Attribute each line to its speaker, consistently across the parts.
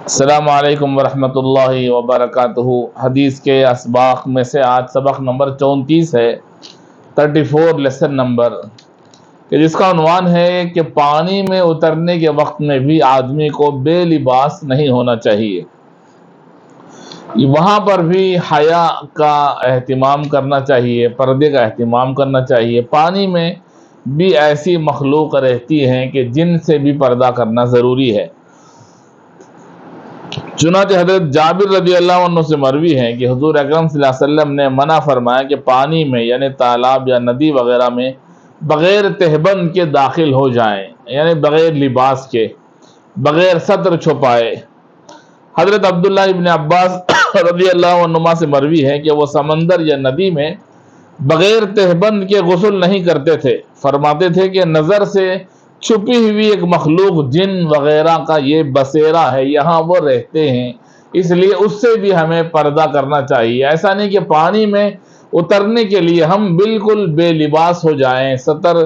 Speaker 1: السلام علیکم ورحمۃ اللہ وبرکاتہ۔ حدیث کے اسباق میں سے آج سبق نمبر 34 ہے، 34 لیسن نمبر، کہ جس کا عنوان ہے کہ پانی میں اترنے کے وقت میں بھی آدمی کو بے لباس نہیں ہونا چاہیے۔ وہاں پر بھی حیا کا اہتمام کرنا چاہیے، پردے کا اہتمام کرنا چاہیے۔ پانی میں بھی ایسی مخلوق رہتی ہیں کہ جن سے بھی پردہ کرنا ضروری ہے۔ چنانچہ حضرت جابر رضی اللہ عنہ سے مروی ہے کہ حضور اکرم صلی اللہ علیہ وسلم نے منع فرمایا کہ پانی میں یعنی تالاب یا ندی وغیرہ میں بغیر تہبند کے داخل ہو جائیں، یعنی بغیر لباس کے، بغیر سطر چھپائے۔ حضرت عبداللہ ابن عباس رضی اللہ عنہما سے مروی ہے کہ وہ سمندر یا ندی میں بغیر تہبند کے غسل نہیں کرتے تھے، فرماتے تھے کہ نظر سے چھپی ہوئی ایک مخلوق جن وغیرہ کا یہ بسیرا ہے، یہاں وہ رہتے ہیں، اس لیے اس سے بھی ہمیں پردہ کرنا چاہیے۔ ایسا نہیں کہ پانی میں اترنے کے لیے ہم بالکل بے لباس ہو جائیں، سطر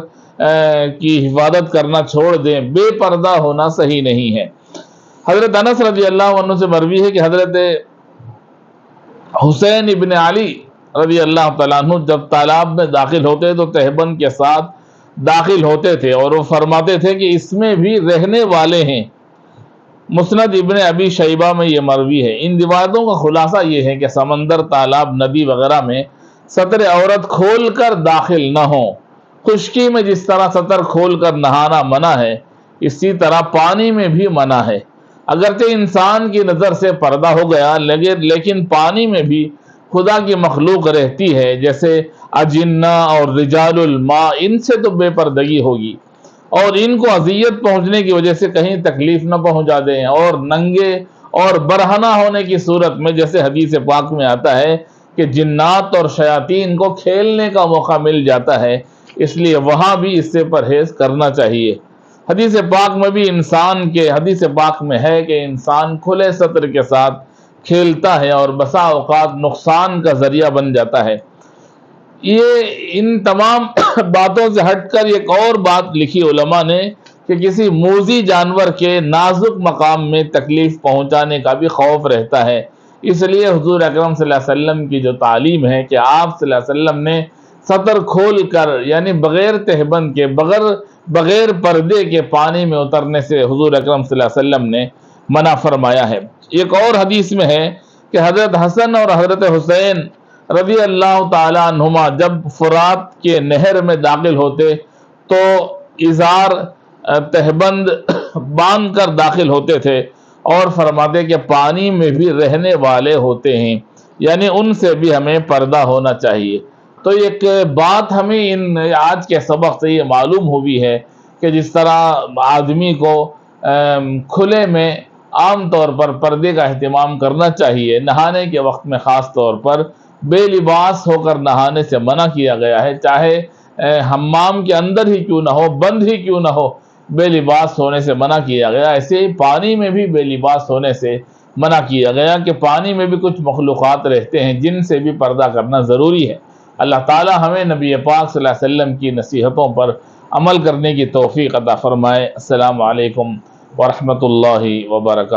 Speaker 1: کی حفاظت کرنا چھوڑ دیں، بے پردہ ہونا صحیح نہیں ہے۔ حضرت انس رضی اللہ عنہ سے مروی ہے کہ حضرت حسین ابن علی رضی اللہ تعالیٰ عنہ جب تالاب میں داخل ہوتے تو تہبند کے ساتھ داخل ہوتے تھے، اور وہ فرماتے تھے کہ اس میں بھی رہنے والے ہیں۔ مسند ابن ابی شیبہ میں یہ مروی ہے۔ ان روایتوں کا خلاصہ یہ ہے کہ سمندر، تالاب، ندی وغیرہ میں سطر عورت کھول کر داخل نہ ہو۔ خشکی میں جس طرح سطر کھول کر نہانا منع ہے، اسی طرح پانی میں بھی منع ہے۔ اگرچہ انسان کی نظر سے پردہ ہو گیا، لیکن پانی میں بھی خدا کی مخلوق رہتی ہے، جیسے اجنہ اور رجال الماء، ان سے تو بے پردگی ہوگی، اور ان کو اذیت پہنچنے کی وجہ سے کہیں تکلیف نہ پہنچا دیں، اور ننگے اور برہنہ ہونے کی صورت میں جیسے حدیث پاک میں آتا ہے کہ جنات اور شیاطین کو کھیلنے کا موقع مل جاتا ہے، اس لیے وہاں بھی اس سے پرہیز کرنا چاہیے۔ حدیث پاک میں ہے کہ انسان کھلے سطر کے ساتھ کھیلتا ہے اور بسا اوقات نقصان کا ذریعہ بن جاتا ہے۔ یہ ان تمام باتوں سے ہٹ کر ایک اور بات لکھی علماء نے کہ کسی موذی جانور کے نازک مقام میں تکلیف پہنچانے کا بھی خوف رہتا ہے، اس لیے حضور اکرم صلی اللہ علیہ وسلم کی جو تعلیم ہے کہ آپ صلی اللہ علیہ وسلم نے سطر کھول کر یعنی بغیر تہبند کے، بغیر پردے کے پانی میں اترنے سے حضور اکرم صلی اللہ علیہ وسلم نے منع فرمایا ہے۔ ایک اور حدیث میں ہے کہ حضرت حسن اور حضرت حسین رضی اللہ تعالی عنہما جب فرات کے نہر میں داخل ہوتے تو ازار تہبند باندھ کر داخل ہوتے تھے، اور فرماتے کہ پانی میں بھی رہنے والے ہوتے ہیں، یعنی ان سے بھی ہمیں پردہ ہونا چاہیے۔ تو ایک بات ہمیں آج کے سبق سے یہ معلوم ہوئی ہے کہ جس طرح آدمی کو کھلے میں عام طور پر پردے کا اہتمام کرنا چاہیے، نہانے کے وقت میں خاص طور پر بے لباس ہو کر نہانے سے منع کیا گیا ہے، چاہے حمام کے اندر ہی کیوں نہ ہو، بند ہی کیوں نہ ہو، بے لباس ہونے سے منع کیا گیا۔ ایسے ہی پانی میں بھی بے لباس ہونے سے منع کیا گیا کہ پانی میں بھی کچھ مخلوقات رہتے ہیں جن سے بھی پردہ کرنا ضروری ہے۔ اللہ تعالی ہمیں نبی پاک صلی اللہ علیہ وسلم کی نصیحتوں پر عمل کرنے کی توفیق عطا فرمائے۔ السلام علیکم ورحمۃ اللہ وبرکاتہ۔